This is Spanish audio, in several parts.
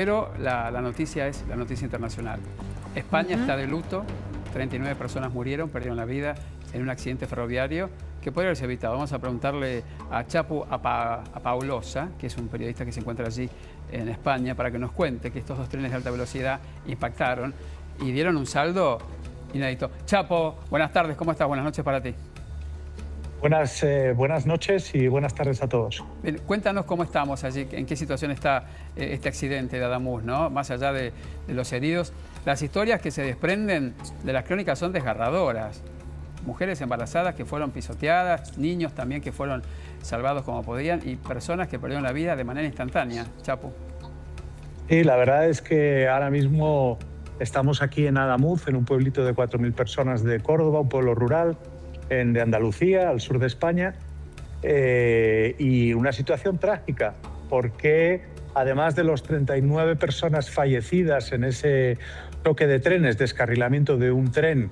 Pero la noticia es la noticia internacional. España está de luto, 39 personas murieron, perdieron la vida en un accidente ferroviario que podría haberse evitado. Vamos a preguntarle a Chapu Apaulosa, que es un periodista que se encuentra allí en España, para que nos cuente que estos dos trenes de alta velocidad impactaron y dieron un saldo inédito. Chapo, buenas tardes, ¿cómo estás? Buenas noches para ti. Buenas noches y buenas tardes a todos. Bien, cuéntanos cómo estamos allí, en qué situación está este accidente de Adamuz, ¿no? Más allá de los heridos. Las historias que se desprenden de las crónicas son desgarradoras. Mujeres embarazadas que fueron pisoteadas, niños también que fueron salvados como podían y personas que perdieron la vida de manera instantánea. Chapo. Sí, la verdad es que ahora mismo estamos aquí en Adamuz, en un pueblito de 4.000 personas de Córdoba, un pueblo rural de Andalucía, al sur de España, y una situación trágica, porque además de los 39 personas fallecidas en ese choque de trenes, descarrilamiento de un tren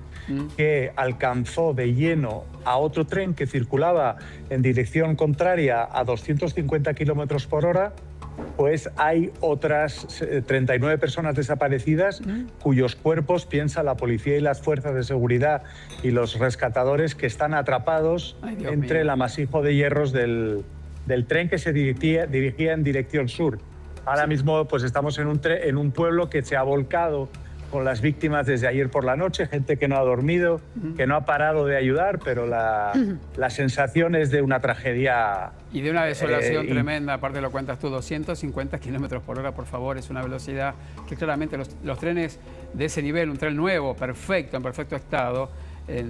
que alcanzó de lleno a otro tren que circulaba en dirección contraria a 250 kilómetros por hora, pues hay otras 39 personas desaparecidas cuyos cuerpos piensa la policía y las fuerzas de seguridad y los rescatadores que están atrapados entre el amasijo de hierros del tren que se dirigía en dirección sur. Ahora mismo pues estamos en un pueblo que se ha volcado con las víctimas desde ayer por la noche, gente que no ha dormido, que no ha parado de ayudar, pero la sensación es de una tragedia. Y de una desolación tremenda, aparte lo cuentas tú, 250 kilómetros por hora, por favor, es una velocidad que claramente los trenes de ese nivel, un tren nuevo, perfecto, en perfecto estado,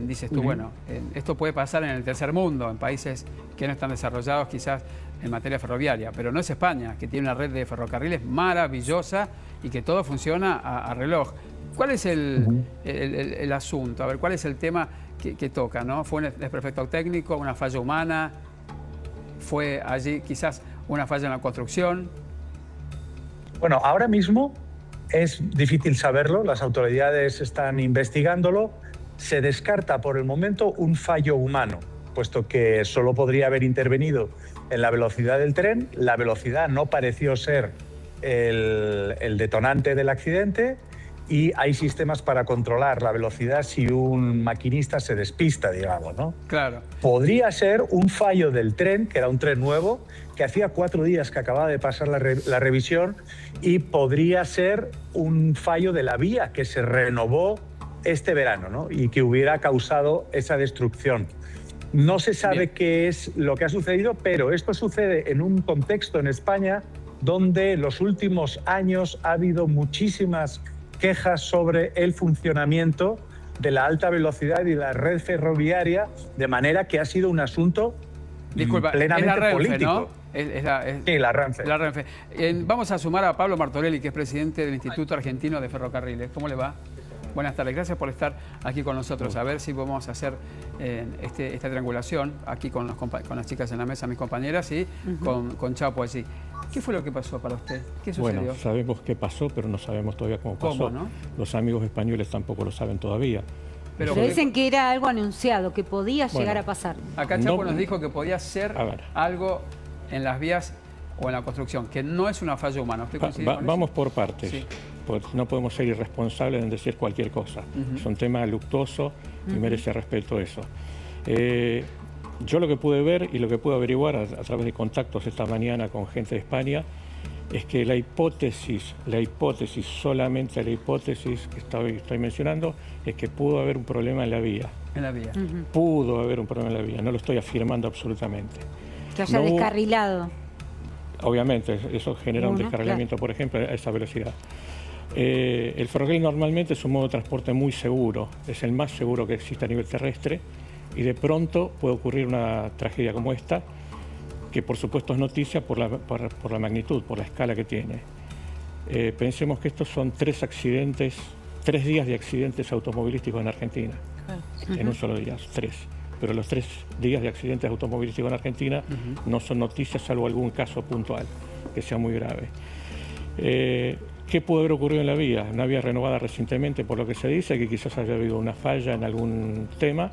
dices tú, bueno, esto puede pasar en el tercer mundo, en países que no están desarrollados quizás en materia ferroviaria, pero no es España, que tiene una red de ferrocarriles maravillosa y que todo funciona a reloj. ¿Cuál es el asunto? A ver, ¿cuál es el tema que toca, ¿no? ¿Fue un desperfecto técnico, una falla humana? ¿Fue allí quizás una falla en la construcción? Bueno, ahora mismo es difícil saberlo, las autoridades están investigándolo. Se descarta por el momento un fallo humano, puesto que solo podría haber intervenido en la velocidad del tren. La velocidad no pareció ser el detonante del accidente y hay sistemas para controlar la velocidad si un maquinista se despista, digamos, ¿no? Claro. Podría ser un fallo del tren, que era un tren nuevo, que hacía 4 días que acababa de pasar la revisión, y podría ser un fallo de la vía que se renovó este verano, ¿no? Y que hubiera causado esa destrucción. No se sabe qué es lo que ha sucedido, pero esto sucede en un contexto en España donde en los últimos años ha habido muchísimas quejas sobre el funcionamiento de la alta velocidad y la red ferroviaria, de manera que ha sido un asunto plenamente es la Renfe, político. ¿no? Sí, la Renfe. La Renfe. Vamos a sumar a Pablo Martorelli, que es presidente del Instituto Argentino de Ferrocarriles. ¿Cómo le va? Buenas tardes, gracias por estar aquí con nosotros. A ver si podemos hacer esta triangulación aquí con las chicas en la mesa, mis compañeras, y con Chapo allí. ¿Qué fue lo que pasó para usted? ¿Qué sucedió? Bueno, sabemos qué pasó, pero no sabemos todavía cómo pasó. ¿Cómo, no? Los amigos españoles tampoco lo saben todavía. Pero dicen que era algo anunciado, que podía llegar a pasar. Acá Chapo nos dijo que podía ser algo en las vías o en la construcción, que no es una falla humana. ¿Usted coincide con eso? Vamos por partes. Sí. Pues no podemos ser irresponsables en decir cualquier cosa. Es un tema luctuoso y merece respeto eso. Yo lo que pude ver y lo que pude averiguar a través de contactos esta mañana con gente de España es que la hipótesis, solamente la hipótesis que estoy mencionando, es que pudo haber un problema en la vía. En la vía. Pudo haber un problema en la vía, no lo estoy afirmando absolutamente. Que haya descarrilado. Obviamente, eso genera un descarrilamiento, por ejemplo, a esa velocidad. El ferrocarril normalmente es un modo de transporte muy seguro, es el más seguro que existe a nivel terrestre, y de pronto puede ocurrir una tragedia como esta, que por supuesto es noticia por la magnitud, por la escala que tiene. Pensemos que estos son 3 días de accidentes automovilísticos en Argentina, en un solo día, 3. Pero los 3 días de accidentes automovilísticos en Argentina no son noticias, salvo algún caso puntual que sea muy grave. ¿Qué pudo haber ocurrido en la vía? Una vía renovada recientemente, por lo que se dice, que quizás haya habido una falla en algún tema.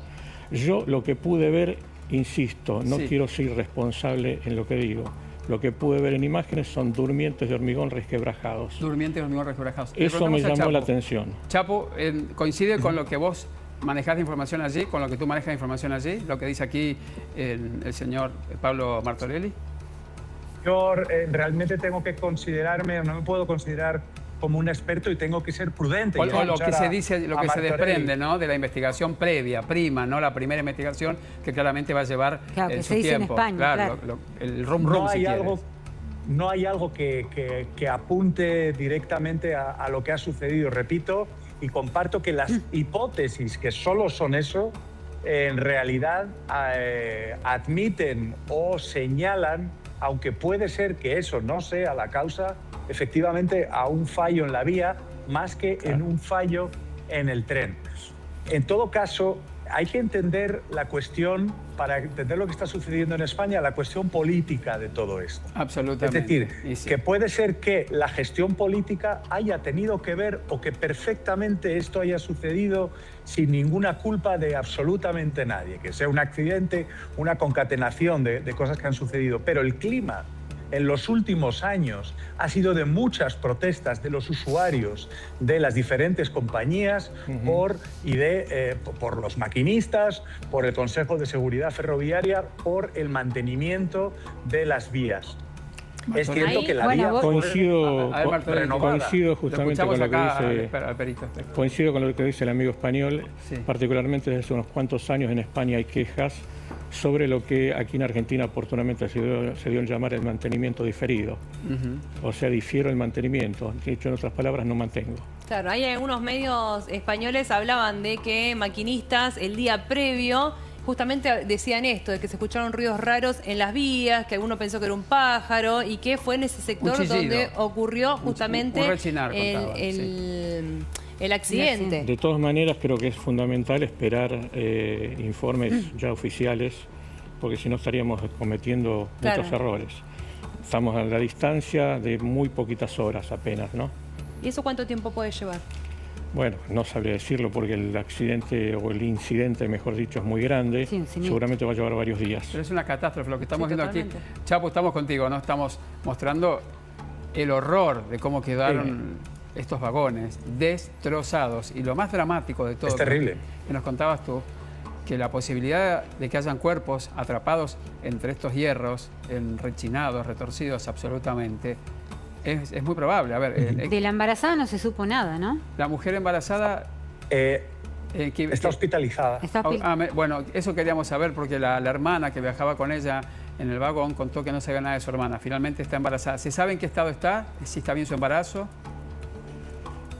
Yo lo que pude ver, insisto, no quiero ser irresponsable en lo que digo, Lo que pude ver en imágenes son durmientes de hormigón resquebrajados. Durmientes de hormigón resquebrajados. Eso me llamó la atención. Chapo, ¿coincide con lo que vos manejás de información allí, con lo que tú manejas de información allí, lo que dice aquí el señor Pablo Martorelli? Yo realmente tengo que considerarme, no me puedo considerar como un experto y tengo que ser prudente. O lo que se dice, lo que se desprende, ¿no?, de la investigación previa, prima, no la primera investigación que claramente va a llevar que su se dice tiempo. En España, claro. El rum si quieres. No hay algo que apunte directamente a lo que ha sucedido, repito, y comparto que las hipótesis que solo son eso, en realidad admiten o señalan, aunque puede ser que eso no sea la causa, efectivamente a un fallo en la vía más que en un fallo en el tren. En todo caso, hay que entender la cuestión, para entender lo que está sucediendo en España, la cuestión política de todo esto. Absolutamente. Es decir, que puede ser que la gestión política haya tenido que ver o que perfectamente esto haya sucedido sin ninguna culpa de absolutamente nadie, que sea un accidente, una concatenación de cosas que han sucedido. Pero el clima en los últimos años ha sido de muchas protestas de los usuarios de las diferentes compañías por los maquinistas, por el Consejo de Seguridad Ferroviaria, por el mantenimiento de las vías. Es cierto que la vía coincido justamente con lo que dice, coincido con lo que dice el amigo español, particularmente desde hace unos cuantos años en España hay quejas sobre lo que aquí en Argentina oportunamente se dio en llamar el mantenimiento diferido. O sea, difiero el mantenimiento. Dicho en otras palabras, no mantengo. Claro, hay algunos medios españoles hablaban de que maquinistas el día previo justamente decían esto, de que se escucharon ruidos raros en las vías, que alguno pensó que era un pájaro y que fue en ese sector donde ocurrió justamente el accidente. De todas maneras, creo que es fundamental esperar informes ya oficiales, porque si no estaríamos cometiendo muchos errores. Estamos a la distancia de muy poquitas horas apenas, ¿no? ¿Y eso cuánto tiempo puede llevar? Bueno, no sabría decirlo porque el accidente o el incidente, mejor dicho, es muy grande. Seguramente va a llevar varios días. Pero es una catástrofe lo que estamos viendo aquí. Chapo, estamos contigo, ¿no? Estamos mostrando el horror de cómo quedaron estos vagones destrozados. Y lo más dramático de todo, es terrible, que nos contabas tú, que la posibilidad de que hayan cuerpos atrapados entre estos hierros, rechinados, retorcidos absolutamente, es muy probable. A ver, de la embarazada no se supo nada, ¿no? La mujer embarazada está hospitalizada. Bueno, eso queríamos saber porque la hermana que viajaba con ella en el vagón contó que no sabía nada de su hermana. Finalmente está embarazada. ¿Se sabe en qué estado está? ¿Si está bien su embarazo?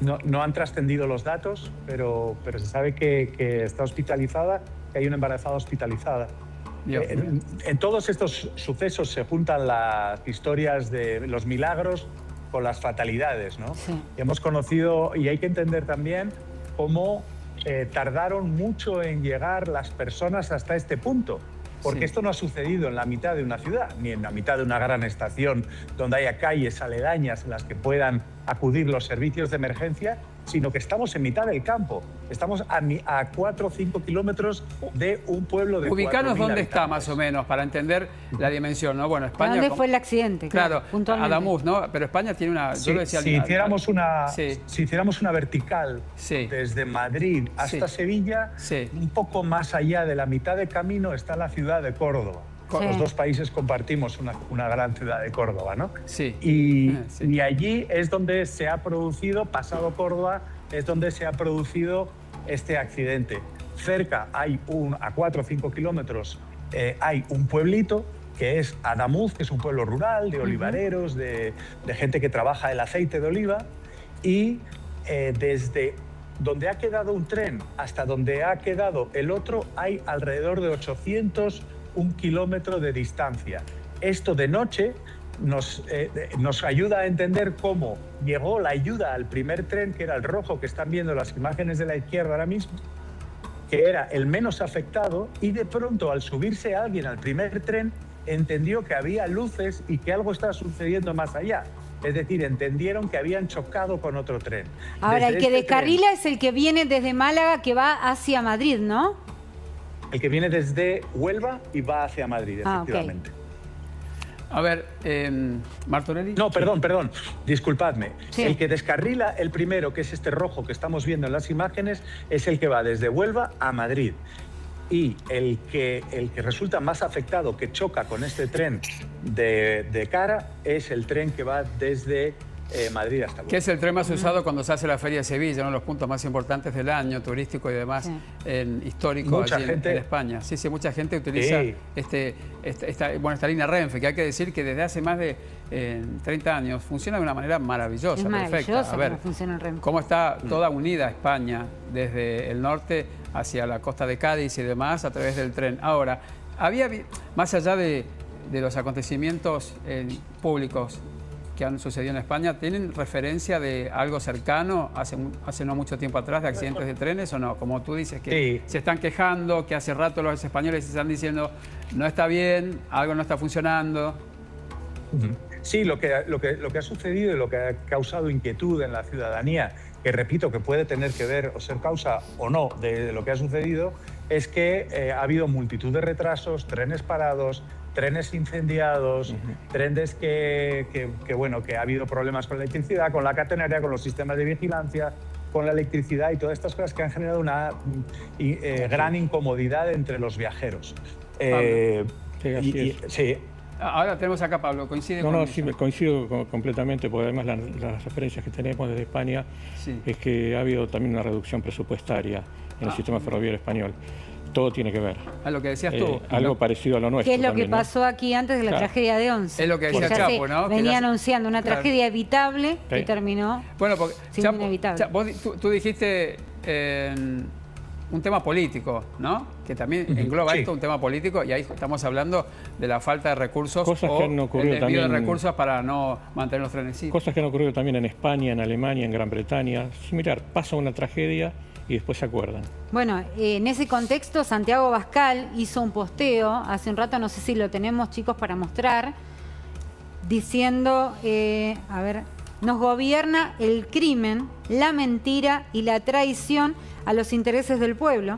No han trascendido los datos, pero se sabe que está hospitalizada, que hay una embarazada hospitalizada. En todos estos sucesos se juntan las historias de los milagros con las fatalidades, ¿no? Sí. Hemos conocido, y hay que entender también, cómo tardaron mucho en llegar las personas hasta este punto. Porque esto no ha sucedido en la mitad de una ciudad, ni en la mitad de una gran estación donde haya calles aledañas en las que puedan acudir los servicios de emergencia, sino que estamos en mitad del campo. Estamos a 4 o 5 kilómetros de un pueblo de 4.000 Ubicanos dónde habitantes. Está más o menos para entender la dimensión, ¿no? Bueno, España... ¿Dónde fue el accidente? Claro, Adamuz, ¿no? Pero España tiene una... Yo lo decía, si hiciéramos una vertical desde Madrid hasta Sevilla, un poco más allá de la mitad de camino está la ciudad de Córdoba. Los dos países compartimos una gran ciudad de Córdoba, ¿no? Y allí es donde se ha producido, pasado Córdoba, es donde se ha producido este accidente. Cerca hay a 4 o 5 kilómetros hay un pueblito que es Adamuz, que es un pueblo rural de olivareros, de gente que trabaja el aceite de oliva, y desde donde ha quedado un tren hasta donde ha quedado el otro hay alrededor de 801 kilómetros de distancia. Esto de noche nos ayuda a entender cómo llegó la ayuda al primer tren, que era el rojo que están viendo las imágenes de la izquierda ahora mismo, que era el menos afectado, y de pronto al subirse alguien al primer tren entendió que había luces y que algo estaba sucediendo más allá. Es decir, entendieron que habían chocado con otro tren. Ahora, el que descarrila es el que viene desde Málaga, que va hacia Madrid, ¿no? El que viene desde Huelva y va hacia Madrid, efectivamente. A ver, Martorelli. No, perdón, disculpadme. Sí. El que descarrila el primero, que es este rojo que estamos viendo en las imágenes, es el que va desde Huelva a Madrid. Y el que resulta más afectado, que choca con este tren de cara, es el tren que va desde Madrid hasta Huelva. Que es el tren más usado cuando se hace la Feria de Sevilla, uno de los puntos más importantes del año, turístico y demás, histórico allí en España. Sí, mucha gente utiliza esta línea Renfe, que hay que decir que desde hace más de 30 años funciona de una manera maravillosa, perfecta. A ver, funciona el Renfe. cómo está toda unida España, desde el norte hacia la costa de Cádiz y demás, a través del tren. Ahora, más allá de los acontecimientos públicos que han sucedido en España, ¿tienen referencia de algo cercano hace no mucho tiempo atrás de accidentes de trenes o no? Como tú dices, que se están quejando, que hace rato los españoles están diciendo no está bien, algo no está funcionando. Sí, lo que ha sucedido y lo que ha causado inquietud en la ciudadanía, que repito que puede tener que ver o ser causa o no de lo que ha sucedido, es que ha habido multitud de retrasos, trenes parados, trenes incendiados, trenes que ha habido problemas con la electricidad, con la catenaria, con los sistemas de vigilancia, con la electricidad y todas estas cosas que han generado una gran incomodidad entre los viajeros. Sí. Ahora tenemos acá a Pablo, ¿coincide con eso? Sí, coincido completamente, porque además las referencias que tenemos desde España es que ha habido también una reducción presupuestaria en el sistema ferroviario español. Todo tiene que ver. A lo que decías tú. Algo parecido a lo nuestro. ¿Qué es lo que pasó aquí antes de la tragedia de Once? Es lo que decía Chapo, ¿no? Venía anunciando una tragedia evitable y terminó siendo inevitable. Tú dijiste un tema político, ¿no? Que también engloba esto, un tema político, y ahí estamos hablando de la falta de recursos o el desvío de recursos para no mantener los trenecitos. Cosas que han ocurrido también en España, en Alemania, en Gran Bretaña. Similar, pasa una tragedia y después se acuerdan. Bueno, en ese contexto, Santiago Abascal hizo un posteo hace un rato, no sé si lo tenemos, chicos, para mostrar, diciendo, nos gobierna el crimen, la mentira y la traición a los intereses del pueblo.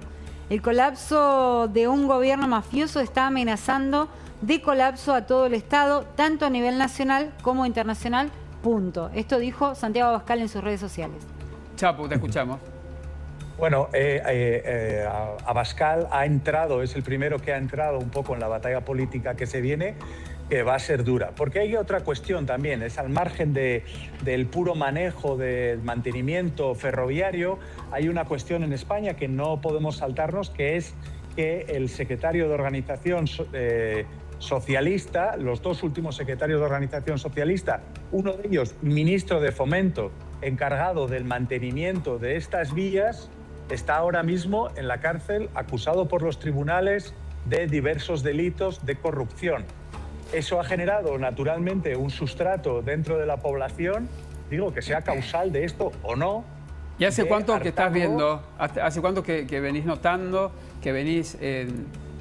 El colapso de un gobierno mafioso está amenazando de colapso a todo el Estado, tanto a nivel nacional como internacional, punto. Esto dijo Santiago Abascal en sus redes sociales. Chapo, te escuchamos. Bueno, Abascal es el primero que ha entrado un poco en la batalla política que se viene, que va a ser dura. Porque hay otra cuestión también, es al margen del puro manejo del mantenimiento ferroviario, hay una cuestión en España que no podemos saltarnos, que es que el secretario de Organización Socialista, los dos últimos secretarios de Organización Socialista, uno de ellos ministro de Fomento, encargado del mantenimiento de estas vías, está ahora mismo en la cárcel acusado por los tribunales de diversos delitos de corrupción. Eso ha generado naturalmente un sustrato dentro de la población, digo que sea causal de esto o no. ¿Y hace cuánto que estás viendo, hace cuánto que venís notando, que venís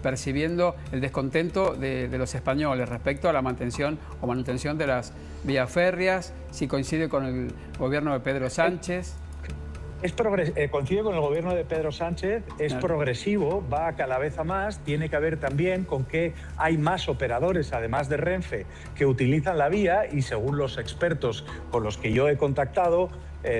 percibiendo el descontento de los españoles respecto a la mantención o manutención de las vías férreas? Si coincide con el gobierno de Pedro Sánchez. Coincide con el gobierno de Pedro Sánchez, es progresivo, va cada vez a más, tiene que ver también con que hay más operadores, además de Renfe, que utilizan la vía y según los expertos con los que yo he contactado,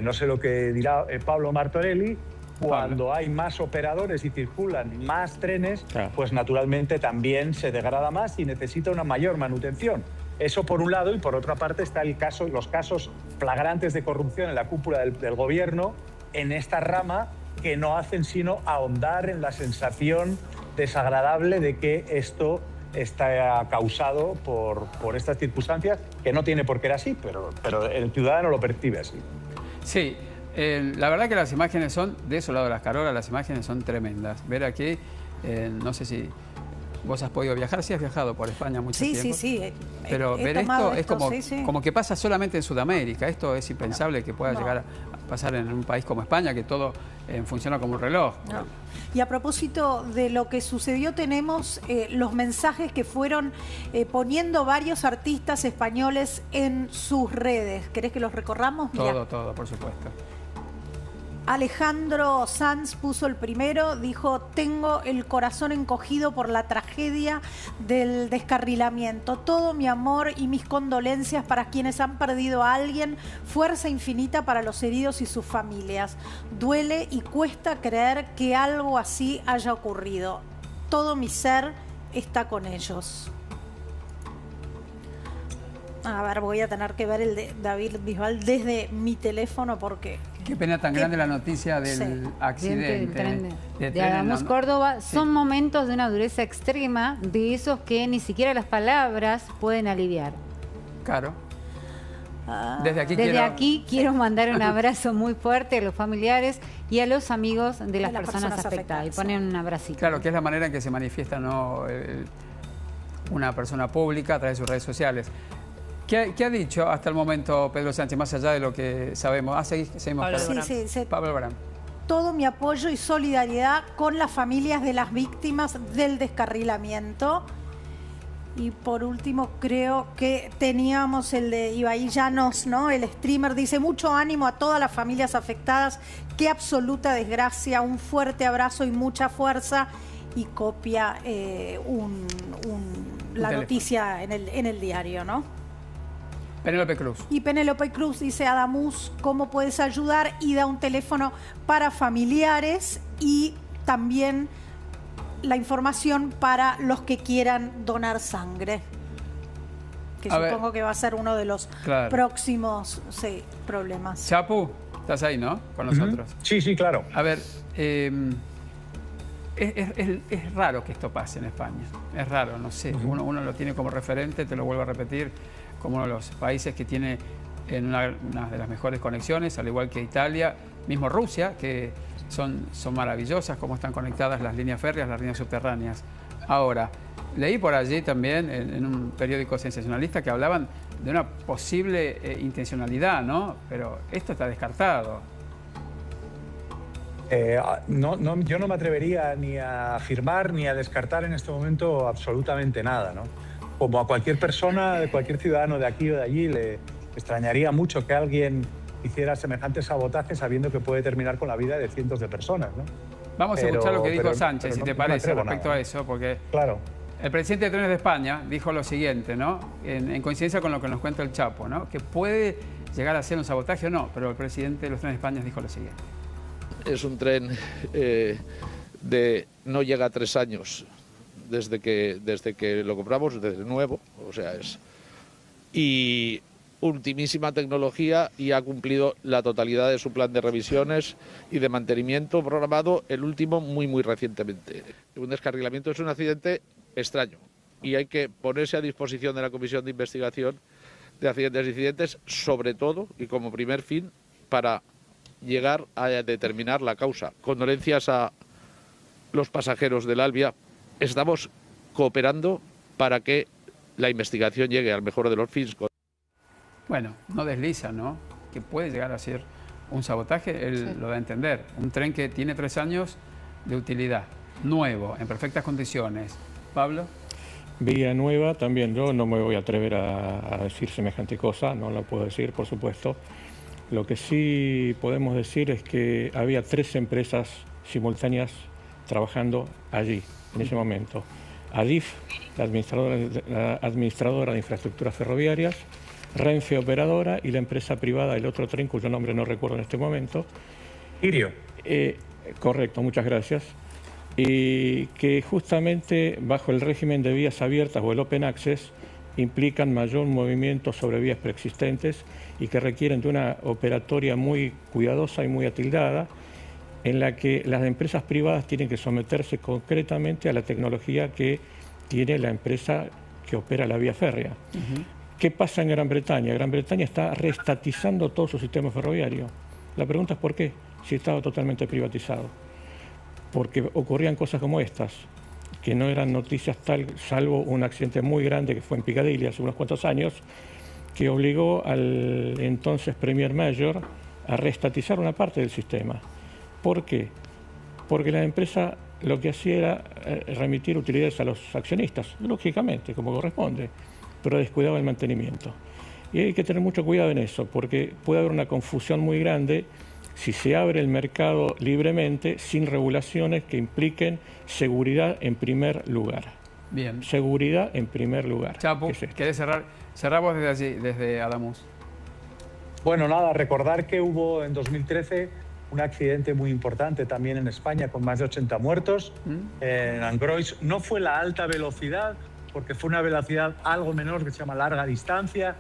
no sé lo que dirá Pablo Martorelli, cuando hay más operadores y circulan más trenes, pues naturalmente también se degrada más y necesita una mayor manutención. Eso por un lado, y por otra parte está los casos flagrantes de corrupción en la cúpula del gobierno en esta rama, que no hacen sino ahondar en la sensación desagradable de que esto está causado por estas circunstancias, que no tiene por qué ser así, pero el ciudadano lo percibe así. Sí, la verdad que las imágenes son, de ese lado de las Carolas, las imágenes son tremendas. Ver aquí, no sé si vos has podido viajar, sí has viajado por España mucho tiempo. Sí. Pero ver esto es como que pasa solamente en Sudamérica. Esto es impensable que pueda llegar a pasar en un país como España, que todo funciona como un reloj. No. Y a propósito de lo que sucedió, tenemos los mensajes que fueron poniendo varios artistas españoles en sus redes. ¿Querés que los recorramos? Mirá. Todo, por supuesto. Alejandro Sanz puso el primero, dijo: tengo el corazón encogido por la tragedia del descarrilamiento. Todo mi amor y mis condolencias para quienes han perdido a alguien, fuerza infinita para los heridos y sus familias. Duele y cuesta creer que algo así haya ocurrido. Todo mi ser está con ellos. A ver, voy a tener que ver el de David Bisbal desde mi teléfono porque... Qué pena tan grande la noticia del accidente. De Adamuz, Córdoba. Sí. Son momentos de una dureza extrema, de esos que ni siquiera las palabras pueden aliviar. Claro. Desde aquí quiero mandar un abrazo muy fuerte a los familiares y a los amigos de las personas afectadas. Y ponen un abracito. Claro, que es la manera en que se manifiesta, ¿no? Una persona pública a través de sus redes sociales. ¿Qué ha dicho hasta el momento Pedro Sánchez, más allá de lo que sabemos? Seguimos. Pablo Alborán. Todo mi apoyo y solidaridad con las familias de las víctimas del descarrilamiento. Y por último, creo que teníamos el de Ibai Llanos, ¿no? El streamer dice: mucho ánimo a todas las familias afectadas. Qué absoluta desgracia. Un fuerte abrazo y mucha fuerza. Y copia la noticia en el diario, ¿no? Penélope Cruz. Y Penélope Cruz dice: Adamuz, ¿cómo puedes ayudar? Y da un teléfono para familiares y también la información para los que quieran donar sangre. Que supongo que va a ser uno de los próximos problemas. Chapu, estás ahí, ¿no? Con nosotros. Sí, claro. A ver, es raro que esto pase en España. Es raro, no sé. Uno lo tiene como referente, te lo vuelvo a repetir, como uno de los países que tiene una de las mejores conexiones, al igual que Italia, mismo Rusia, que son maravillosas cómo están conectadas las líneas férreas, las líneas subterráneas. Ahora, leí por allí también en un periódico sensacionalista que hablaban de una posible intencionalidad, ¿no? Pero esto está descartado. Yo no me atrevería ni a afirmar ni a descartar en este momento absolutamente nada, ¿no? Como a cualquier persona, cualquier ciudadano de aquí o de allí, le extrañaría mucho que alguien hiciera semejante sabotaje sabiendo que puede terminar con la vida de cientos de personas, ¿no? Vamos a escuchar lo que dijo Sánchez, si te parece, respecto a eso, porque el presidente de Trenes de España dijo lo siguiente, ¿no? En coincidencia con lo que nos cuenta el Chapo, ¿no? Que puede llegar a ser un sabotaje o no, pero el presidente de los Trenes de España dijo lo siguiente. Es un tren no llega a 3 años desde que lo compramos, desde nuevo, o sea, y ultimísima tecnología, y ha cumplido la totalidad de su plan de revisiones y de mantenimiento programado, el último muy recientemente. Un descarrilamiento es un accidente extraño y hay que ponerse a disposición de la Comisión de Investigación de Accidentes e Incidentes, sobre todo y como primer fin, para llegar a determinar la causa. Condolencias a los pasajeros del Albia. Estamos cooperando para que la investigación llegue al mejor de los fins. Bueno, no desliza, ¿no? Que puede llegar a ser un sabotaje, él lo da a entender. Un tren que tiene 3 años de utilidad, nuevo, en perfectas condiciones. Pablo. Vía nueva también, yo no me voy a atrever a decir semejante cosa, no lo puedo decir, por supuesto. Lo que sí podemos decir es que había 3 empresas simultáneas trabajando allí, en ese momento. Adif, la administradora de infraestructuras ferroviarias, Renfe operadora y la empresa privada, el otro tren cuyo nombre no recuerdo en este momento. Irio. Correcto, muchas gracias. Y que justamente bajo el régimen de vías abiertas o el Open Access implican mayor movimiento sobre vías preexistentes y que requieren de una operatoria muy cuidadosa y muy atildada, en la que las empresas privadas tienen que someterse concretamente a la tecnología que tiene la empresa que opera la vía férrea. ¿Qué pasa en Gran Bretaña? Gran Bretaña está reestatizando todo su sistema ferroviario. La pregunta es ¿por qué? Si estaba totalmente privatizado. Porque ocurrían cosas como estas, que no eran noticias tal, salvo un accidente muy grande que fue en Piccadilly hace unos cuantos años, que obligó al entonces Premier Mayor a reestatizar una parte del sistema. ¿Por qué? Porque la empresa lo que hacía era remitir utilidades a los accionistas, lógicamente, como corresponde, pero descuidaba el mantenimiento. Y hay que tener mucho cuidado en eso, porque puede haber una confusión muy grande si se abre el mercado libremente, sin regulaciones que impliquen seguridad en primer lugar. Bien. Seguridad en primer lugar. Chapu, ¿querés cerrar? Cerramos desde allí, desde Adamuz. Bueno, nada, recordar que hubo en 2013 un accidente muy importante también en España con más de 80 muertos en Angrois. No fue la alta velocidad, porque fue una velocidad algo menor que se llama larga distancia,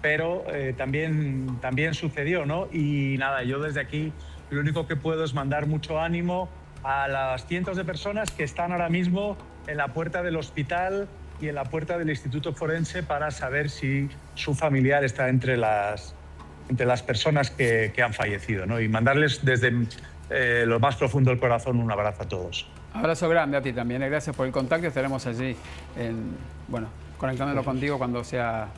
pero también sucedió, ¿no? Y nada, yo desde aquí lo único que puedo es mandar mucho ánimo a las cientos de personas que están ahora mismo en la puerta del hospital y en la puerta del Instituto Forense para saber si su familiar está entre las personas que han fallecido, ¿no? Y mandarles desde lo más profundo del corazón un abrazo a todos. Abrazo grande a ti también, gracias por el contacto. Estaremos allí, conectándonos contigo cuando sea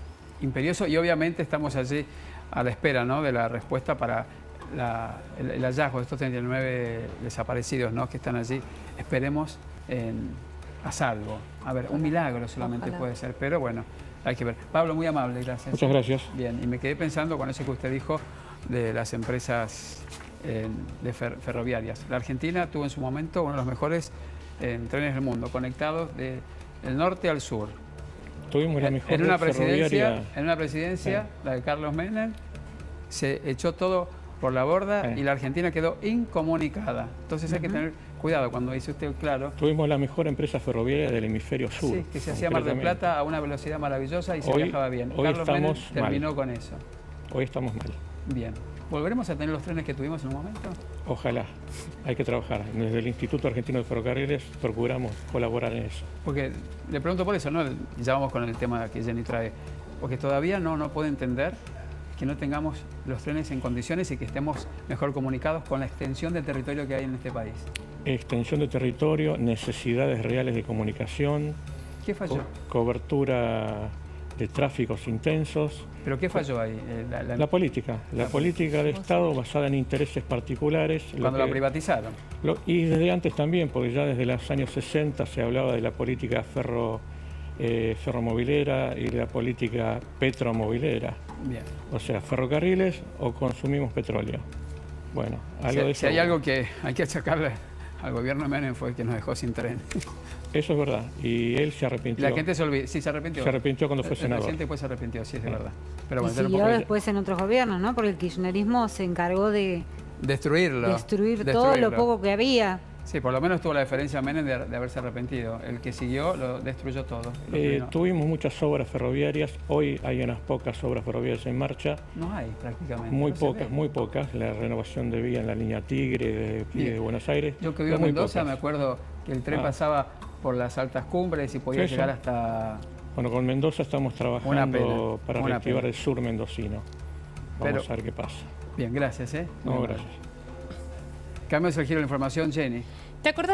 imperioso, y obviamente estamos allí a la espera, ¿no?, de la respuesta para el hallazgo de estos 39 desaparecidos, ¿no?, que están allí. Esperemos a salvo. A ver, un milagro solamente puede ser, pero bueno, hay que ver. Pablo, muy amable, gracias. Muchas gracias. Bien, y me quedé pensando con eso que usted dijo de las empresas ferroviarias. La Argentina tuvo en su momento uno de los mejores trenes del mundo, conectados del norte al sur. Tuvimos la mejor en una ferroviaria. En una presidencia, la de Carlos Menem, se echó todo por la borda y la Argentina quedó incomunicada. Entonces hay que tener cuidado cuando dice usted, claro. Tuvimos la mejor empresa ferroviaria del hemisferio sur. Sí, que se hacía Mar del Plata a una velocidad maravillosa y se viajaba bien. Hoy Carlos Menem estamos terminó con eso. Hoy estamos mal. Bien. ¿Volveremos a tener los trenes que tuvimos en un momento? Ojalá. Hay que trabajar. Desde el Instituto Argentino de Ferrocarriles procuramos colaborar en eso. Porque le pregunto por eso, ¿no? Ya vamos con el tema que Jenny trae. Porque todavía no puedo entender que no tengamos los trenes en condiciones y que estemos mejor comunicados con la extensión de territorio que hay en este país. Extensión de territorio, necesidades reales de comunicación. ¿Qué falló? Cobertura de tráficos intensos. ¿Pero qué falló ahí? La política. La política del Estado basada en intereses particulares. Cuando la privatizaron. Y desde antes también, porque ya desde los años 60 se hablaba de la política ferromovilera y de la política petromovilera. Bien. O sea, ferrocarriles o consumimos petróleo. Bueno, algo de eso. Si hay algo que hay que achacarle al gobierno de Menem fue que nos dejó sin tren. Eso es verdad, y él se arrepintió. La gente se olvida, sí, se arrepintió. Se arrepintió cuando fue senador. La gente después se arrepintió, sí, es de verdad. Pero bueno, y siguió después en otros gobiernos, ¿no? Porque el kirchnerismo se encargó de destruir todo lo poco que había. Sí, por lo menos tuvo la diferencia Menem de haberse arrepentido. El que siguió lo destruyó todo. Tuvimos muchas obras ferroviarias. Hoy hay unas pocas obras ferroviarias en marcha. No hay prácticamente. Muy pocas. La renovación de vía en la línea Tigre de Buenos Aires. Yo que vivo en Mendoza me acuerdo que el tren pasaba por las altas cumbres y podía llegar hasta... Bueno, con Mendoza estamos trabajando para reactivar el sur mendocino. Vamos a ver qué pasa. Bien, gracias. No, gracias. Cambiamos el giro de la información, Jenny. ¿Te acordás